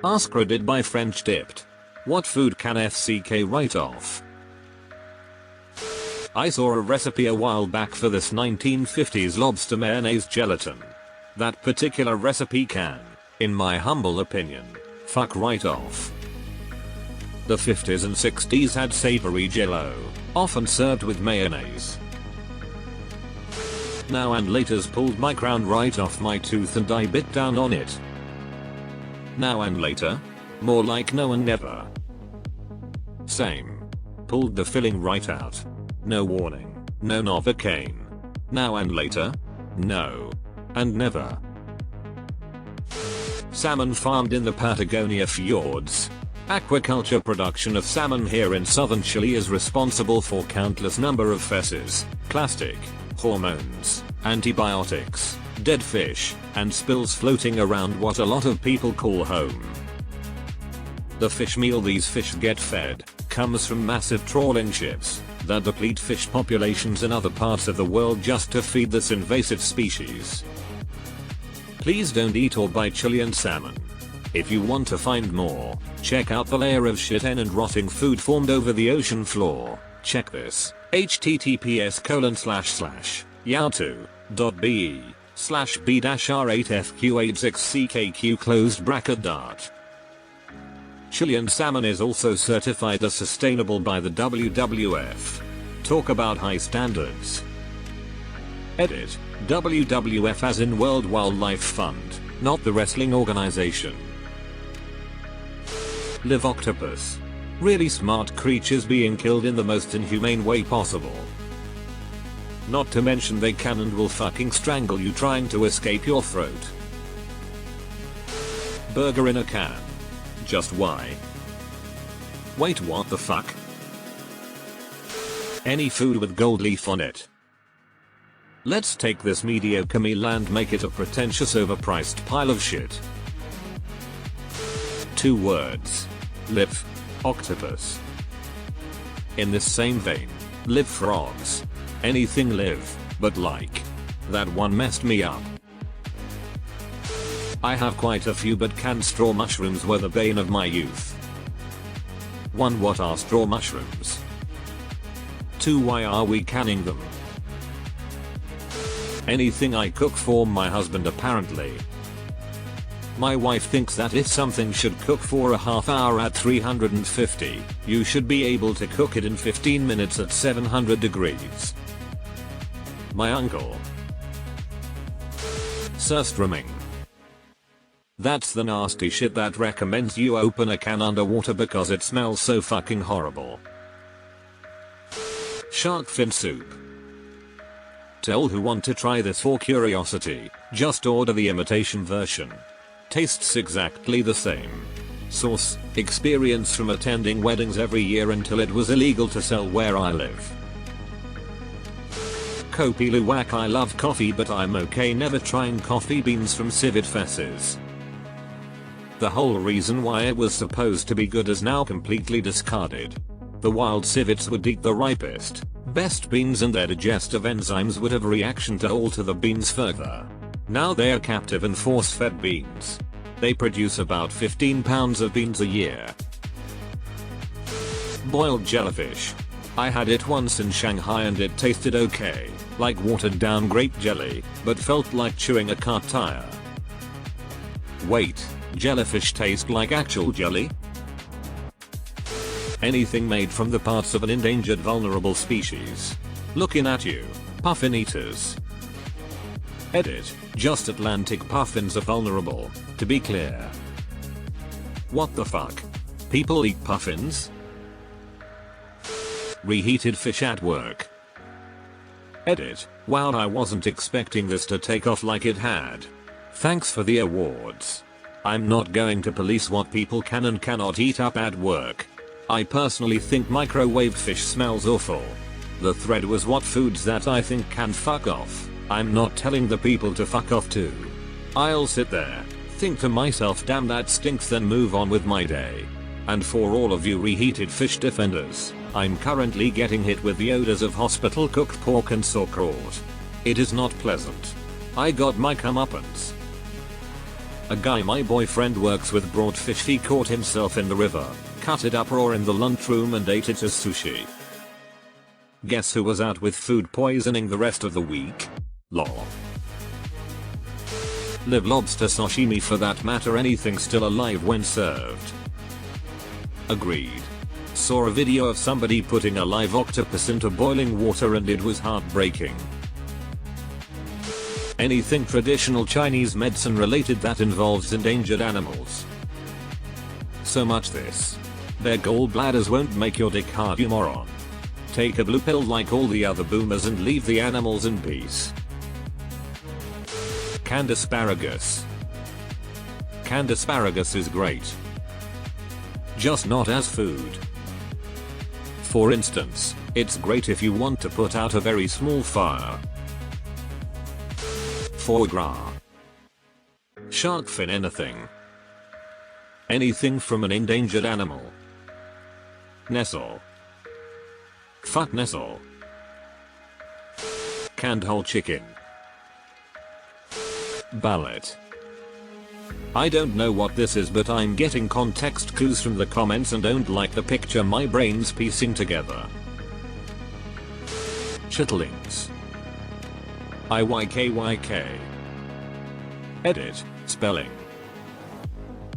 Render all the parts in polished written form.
AskReddit by French dipped. What food can FCK write off? I saw a recipe a while back for this 1950s lobster mayonnaise gelatin. That particular recipe can, in my humble opinion, fuck right off. The 50s and 60s had savory jello, often served with mayonnaise. Now and later's pulled my crown right off my tooth and I bit down on it. Now and later? More like no and never. Same. Pulled the filling right out. No warning, no Novocaine. Now and later? No. And never. Salmon farmed in the Patagonia fjords. Aquaculture production of salmon here in southern Chile is responsible for countless number of feces, plastic, hormones, antibiotics, dead fish, and spills floating around what a lot of people call home. The fish meal these fish get fed comes from massive trawling ships that deplete fish populations in other parts of the world just to feed this invasive species. Please don't eat or buy Chilean salmon. If you want to find more, check out the layer of shit and rotting food formed over the ocean floor. Check this. https://yahoo.be/b-r8fq86ckq . Chilean salmon is also certified as sustainable by the WWF. Talk about high standards. Edit. WWF as in World Wildlife Fund, not the wrestling organization. Live octopus. Really smart creatures being killed in the most inhumane way possible. Not to mention they can and will fucking strangle you trying to escape your throat. Burger in a can. Just why? Wait, what the fuck? Any food with gold leaf on it. Let's take this mediocre meal and make it a pretentious overpriced pile of shit. 2 words. Live. Octopus. In this same vein, live frogs. Anything live, but like. That one messed me up. I have quite a few, but canned straw mushrooms were the bane of my youth. 1. What are straw mushrooms? 2. Why are we canning them? Anything I cook for my husband apparently. My wife thinks that if something should cook for a half hour at 350, you should be able to cook it in 15 minutes at 700 degrees. My uncle. Surströmming. That's the nasty shit that recommends you open a can underwater because it smells so fucking horrible. Shark fin soup. To all who want to try this for curiosity, just order the imitation version. Tastes exactly the same. Source: experience from attending weddings every year until it was illegal to sell where I live. Kopi Luwak. I love coffee but I'm okay never trying coffee beans from civet feces. The whole reason why it was supposed to be good is now completely discarded. The wild civets would eat the ripest, best beans and their digestive enzymes would have reaction to alter the beans further. Now they are captive and force-fed beans. They produce about 15 pounds of beans a year. Boiled jellyfish. I had it once in Shanghai and it tasted okay, like watered down grape jelly, but felt like chewing a car tire. Wait, jellyfish taste like actual jelly? Anything made from the parts of an endangered vulnerable species. Looking at you, puffin eaters. Edit. Just Atlantic puffins are vulnerable, to be clear. What the fuck? People eat puffins? Reheated fish at work. Edit. Wow, I wasn't expecting this to take off like it had. Thanks for the awards. I'm not going to police what people can and cannot eat up at work. I personally think microwaved fish smells awful. The thread was what foods that I think can fuck off. I'm not telling the people to fuck off too. I'll sit there, think to myself damn that stinks, then move on with my day. And for all of you reheated fish defenders, I'm currently getting hit with the odors of hospital cooked pork and sauerkraut. It is not pleasant. I got my comeuppance. A guy my boyfriend works with brought fish he caught himself in the river, cut it up raw in the lunchroom and ate it as sushi. Guess who was out with food poisoning the rest of the week? Lol. Live lobster sashimi, for that matter, anything still alive when served. Agreed. Saw a video of somebody putting a live octopus into boiling water and it was heartbreaking. Anything traditional Chinese medicine related that involves endangered animals. So much this. Their gallbladders won't make your dick hard, you moron. Take a blue pill like all the other boomers and leave the animals in peace. Canned asparagus. Canned asparagus is great. Just not as food. For instance, it's great if you want to put out a very small fire. Foie gras. Shark fin, anything. Anything from an endangered animal. Nestle. Fuck Nestle. Canned whole chicken. Ballot. I don't know what this is, but I'm getting context clues from the comments and don't like the picture my brain's piecing together. Chitlings. IYKYK. Edit, spelling.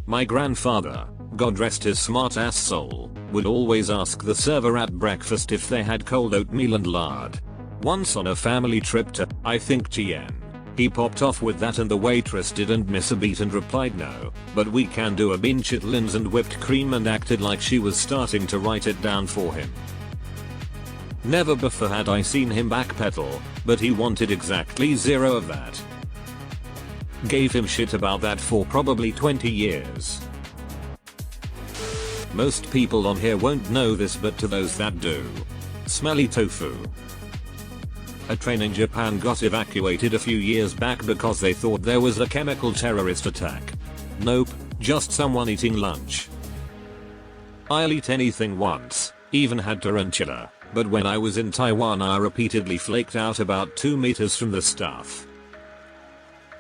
My grandfather, God rest his smart ass soul, would always ask the server at breakfast if they had cold oatmeal and lard. Once on a family trip to, I think, Tien, he popped off with that and the waitress didn't miss a beat and replied no, but we can do a bean chitlins and whipped cream, and acted like she was starting to write it down for him. Never before had I seen him backpedal, but he wanted exactly zero of that. Gave him shit about that for probably 20 years. Most people on here won't know this, but to those that do. Smelly tofu. A train in Japan got evacuated a few years back because they thought there was a chemical terrorist attack. Nope, just someone eating lunch. I'll eat anything once, even had tarantula, but when I was in Taiwan I repeatedly flaked out about 2 meters from the stuff.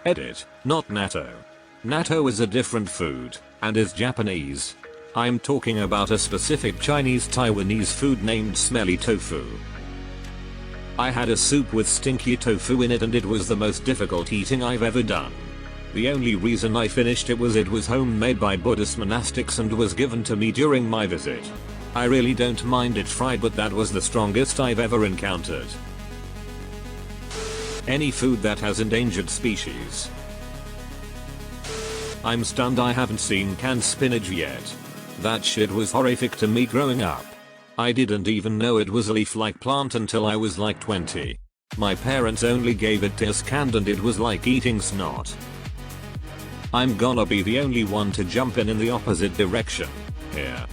Edit, not natto. Natto is a different food, and is Japanese. I'm talking about a specific Chinese Taiwanese food named smelly tofu. I had a soup with stinky tofu in it and it was the most difficult eating I've ever done. The only reason I finished it was homemade by Buddhist monastics and was given to me during my visit. I really don't mind it fried, but that was the strongest I've ever encountered. Any food that has endangered species. I'm stunned I haven't seen canned spinach yet. That shit was horrific to me growing up. I didn't even know it was a leaf-like plant until I was like 20. My parents only gave it to us canned and it was like eating snot. I'm gonna be the only one to jump in the opposite direction here.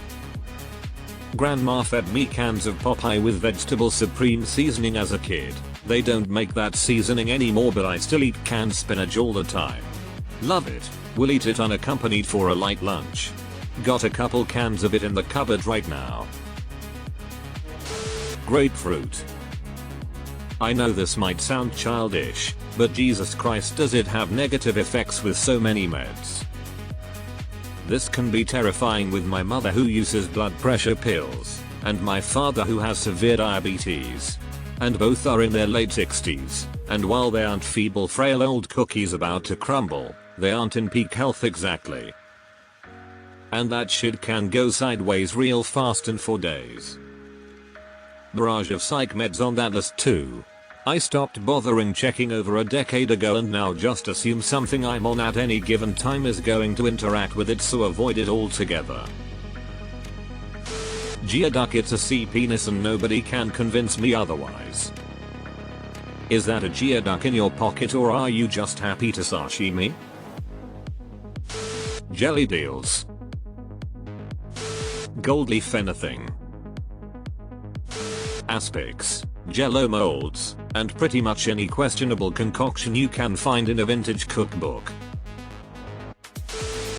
Grandma fed me cans of Popeye with vegetable supreme seasoning as a kid. They don't make that seasoning anymore, but I still eat canned spinach all the time. Love it. Will eat it unaccompanied for a light lunch. Got a couple cans of it in the cupboard right now. Grapefruit. I know this might sound childish, but Jesus Christ, does it have negative effects with so many meds? This can be terrifying with my mother who uses blood pressure pills, and my father who has severe diabetes. And both are in their late 60s, and while they aren't feeble frail old cookies about to crumble, they aren't in peak health exactly. And that shit can go sideways real fast in 4 days. Barrage of psych meds on that list too. I stopped bothering checking over a decade ago and now just assume something I'm on at any given time is going to interact with it, so avoid it altogether. Geoduck, it's a sea penis and nobody can convince me otherwise. Is that a geoduck in your pocket or are you just happy to sashimi? Jelly deals. Gold leaf anything. Aspics, jello molds, and pretty much any questionable concoction you can find in a vintage cookbook.